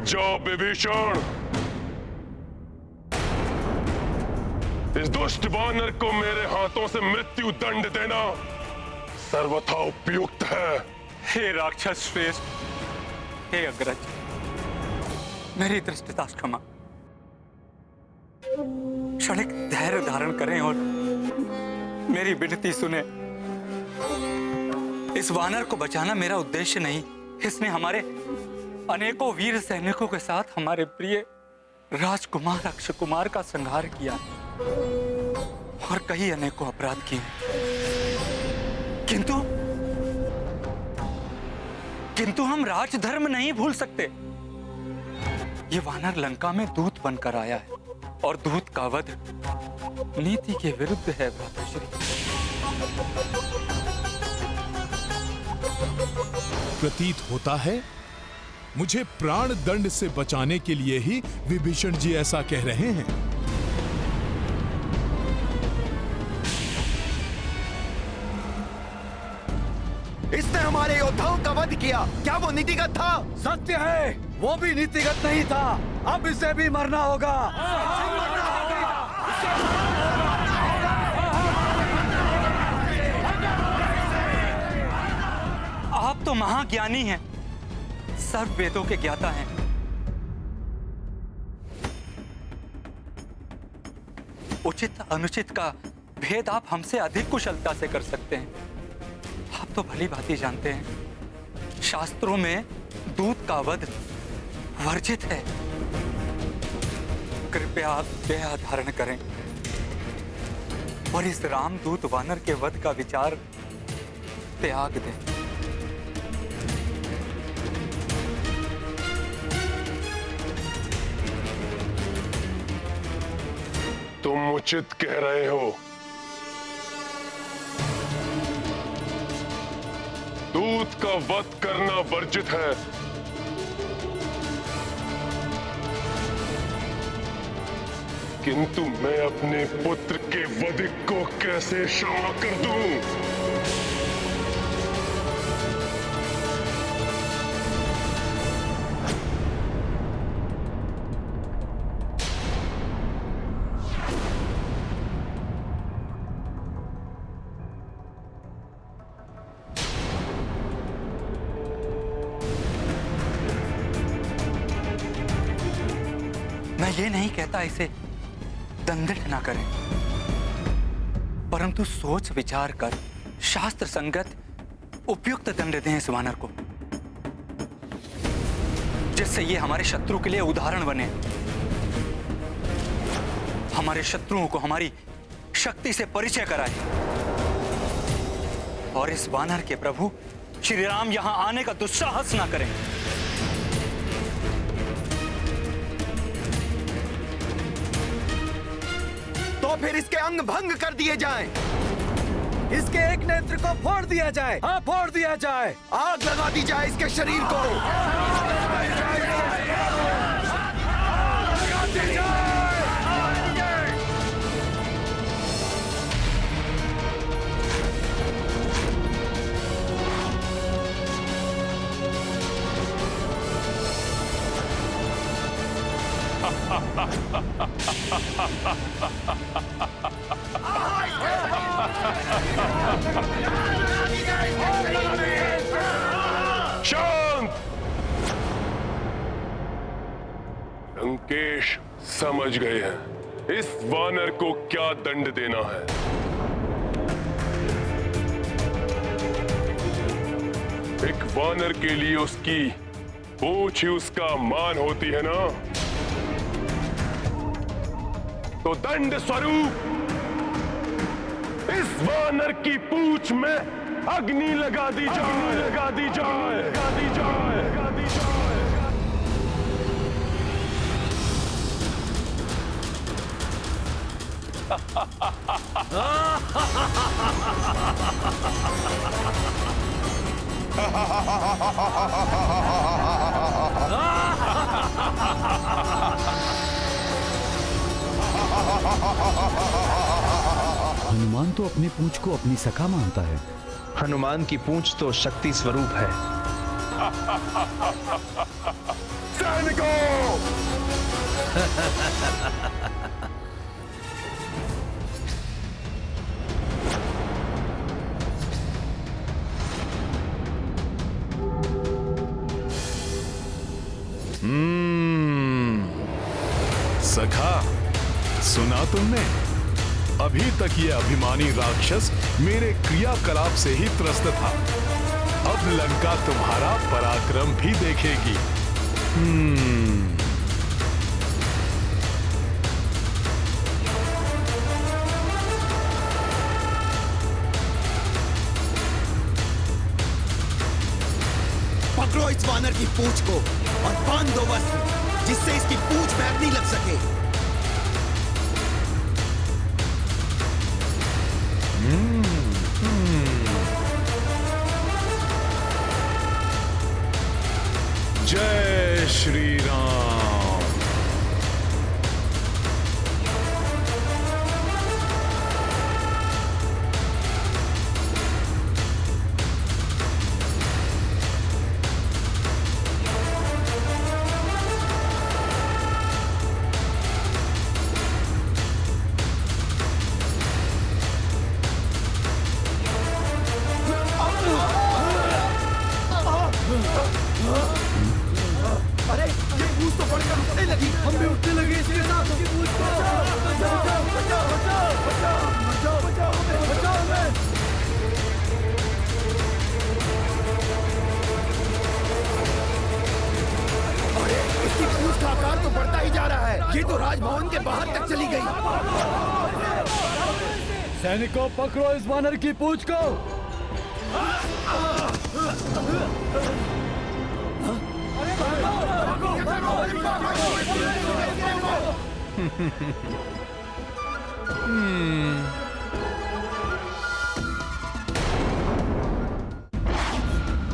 जाओ विभीषण, इस दुष्ट वानर को मेरे हाथों से मृत्यु दंड देना सर्वथा उपयुक्त है। हे राक्षस श्रेष्ठ, हे अग्रज, मेरी दृष्टता क्षमा। क्षणिक धैर्य धारण करें और मेरी विनती सुने। इस वानर को बचाना मेरा उद्देश्य नहीं। इसने हमारे अनेकों वीर सैनिकों के साथ हमारे प्रिय राजकुमार अक्षय कुमार का संहार किया और कई अनेकों अपराध किए। किंतु हम राजधर्म नहीं भूल सकते। ये वानर लंका में दूत बनकर आया है और दूत का वध नीति के विरुद्ध है भ्राताश्री। प्रतीत होता है मुझे प्राण दंड से बचाने के लिए ही विभीषण जी ऐसा कह रहे हैं। इसने हमारे योद्धाओं का वध किया, क्या वो नीतिगत था? सत्य है, वो भी नीतिगत नहीं था। अब इसे भी मरना होगा। आप तो महाज्ञानी हैं, सर्व वेदों के ज्ञाता हैं। उचित अनुचित का भेद आप हमसे अधिक कुशलता से कर सकते हैं। आप तो भली भांति जानते हैं, शास्त्रों में दूत का वध वर्जित है। कृपया आप दया धारण करें और इस रामदूत वानर के वध का विचार त्याग दें। तुम उचित कह रहे हो। दूत का वध करना वर्जित है। किंतु मैं अपने पुत्र के वध को कैसे क्षमा कर दूं? मैं ये नहीं कहता इसे दंडित ना करें, परंतु सोच विचार कर शास्त्र संगत उपयुक्त दंड दें इस वानर को, जिससे ये हमारे शत्रु के लिए उदाहरण बने। हमारे शत्रुओं को हमारी शक्ति से परिचय कराए और इस वानर के प्रभु श्री राम यहां आने का दुस्साहस ना करें। तो फिर इसके अंग भंग कर दिए जाएं। इसके एक नेत्र को फोड़ दिया जाए। हाँ, फोड़ दिया जाए। आग लगा दी जाए इसके शरीर को। शांत! लंकेश समझ गए हैं इस वानर को क्या दंड देना है। एक वानर के लिए उसकी पूंछ ही उसका मान होती है ना, तो दंड स्वरूप इस वानर की पूंछ में अग्नि लगा दी जाए, लगा दी जाए, लगा दी जाए, लगा दी जाए। हनुमान तो अपनी पूंछ को अपनी सखा मानता है। हनुमान की पूंछ तो शक्ति स्वरूप है। सैनिकों! सखा, सुना तुमने? अभी तक ये अभिमानी राक्षस मेरे क्रियाकलाप से ही त्रस्त था। अब लंका तुम्हारा पराक्रम भी देखेगी। पकड़ो इस वानर की पूंछ को और बांध दो वस्त्र, जिससे इसकी पूंछ में अग्नि लग सके। जय श्री राम। अरे ये पूछ तो बढ़कर उठने लगी, हम भी उठने लगे इसके साथ। पूछ को बचाओ बचाओ बचाओ बचाओ बचाओ बचाओ बचाओ हमें। अरे इसकी पूछ का आकार तो बढ़ता ही जा रहा है, ये तो राजभवन के बाहर तक चली गई। सैनिकों, पकड़ो इस वानर की पूंछ को।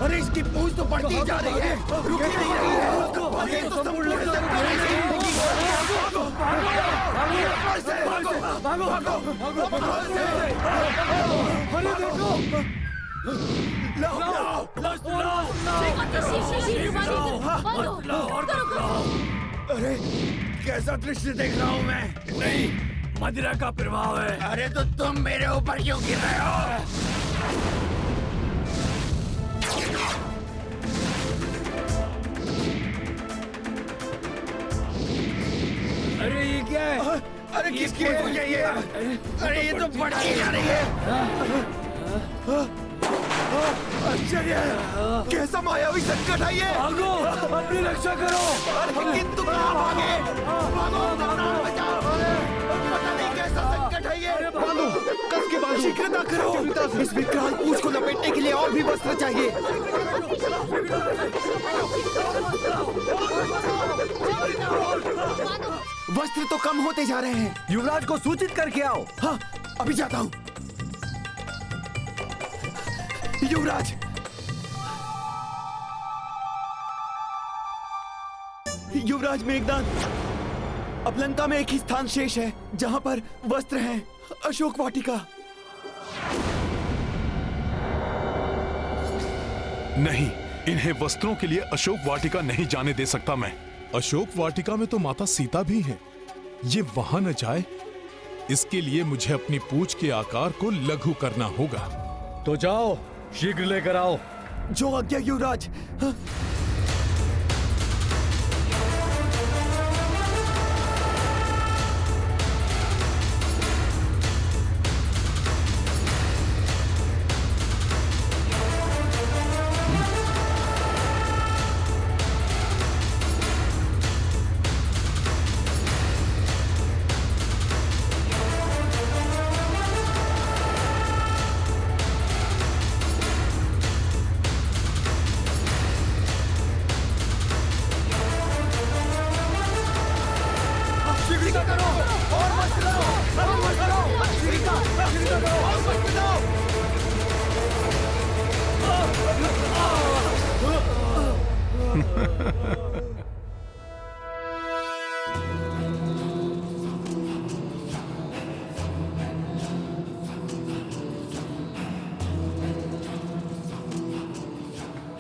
अरे इसकी पूंछ तो बढ़ती ही जा रही है, रुक ही नहीं रही है। अरे तो संपूर्ण अरे देखो, अरे कैसा दृश्य देख रहा हूँ मैं? नहीं, मदिरा का प्रभाव है। अरे तो तुम मेरे ऊपर क्यों गिर रहे हो? अरे ये क्या है? अरे किसकी वजह ये? अरे ये तो बढ़ती जा रही है। आश्चर्य है, कैसा मायावी संकट है ये? भागो, अपनी रक्षा करो। अरे किंतु कहाँ भागे? भागो, अपना प्राण बचाओ। पता नहीं कैसा संकट है ये। बांधो, कस के बांधो। शीघ्रता करो, इस विकराल पूंछ को लपेटने के लिए और भी वस्त्र चाहिए। वस्त्र तो कम होते जा रहे हैं। युवराज को सूचित करके आओ। हाँ, अभी जाता हूँ। युवराज, युवराज मेघनाद, अब लंका में एक ही स्थान शेष है जहां पर वस्त्र हैं, अशोक वाटिका। नहीं, इन्हें वस्त्रों के लिए अशोक वाटिका नहीं जाने दे सकता मैं। अशोक वाटिका में तो माता सीता भी है, ये वहां न जाए, इसके लिए मुझे अपनी पूंछ के आकार को लघु करना होगा। तो जाओ, शीघ्र लेकर आओ। जो आज्ञा युवराज। हाँ?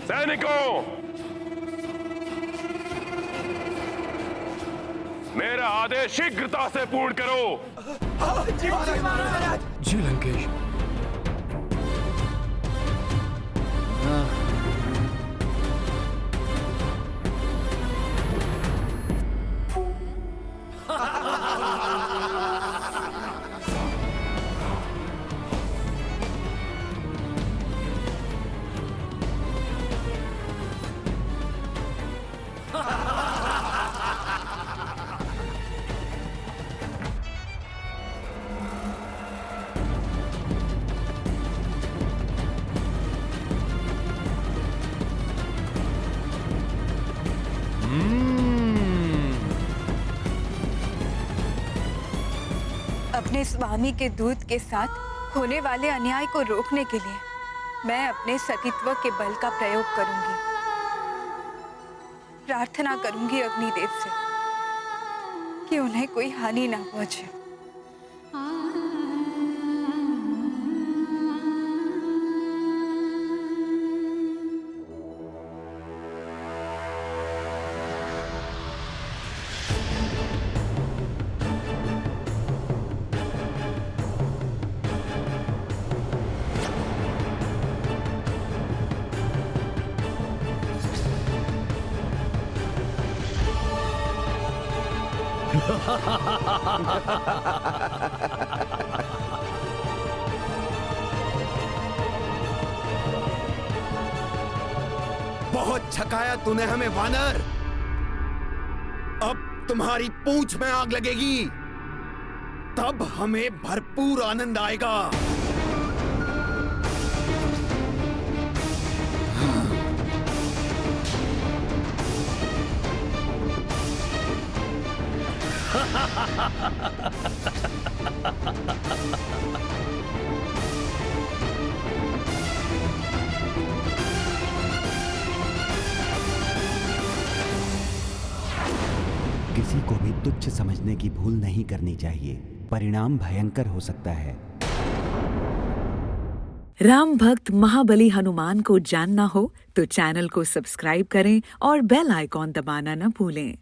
सैनिकों, मेरा आदेश शीघ्रता से पूर्ण करो। जी महाराज। जी लंकेश। अपने स्वामी के दूत के साथ होने वाले अन्याय को रोकने के लिए मैं अपने सतीत्व के बल का प्रयोग करूंगी। प्रार्थना करूंगी अग्निदेव से कि उन्हें कोई हानि ना पहुंचे। बहुत छकाया तूने हमें वानर। अब तुम्हारी पूंछ में आग लगेगी, तब हमें भरपूर आनंद आएगा। किसी को भी तुच्छ समझने की भूल नहीं करनी चाहिए, परिणाम भयंकर हो सकता है। राम भक्त महाबली हनुमान को जानना हो तो चैनल को सब्सक्राइब करें और बेल आइकॉन दबाना न भूलें।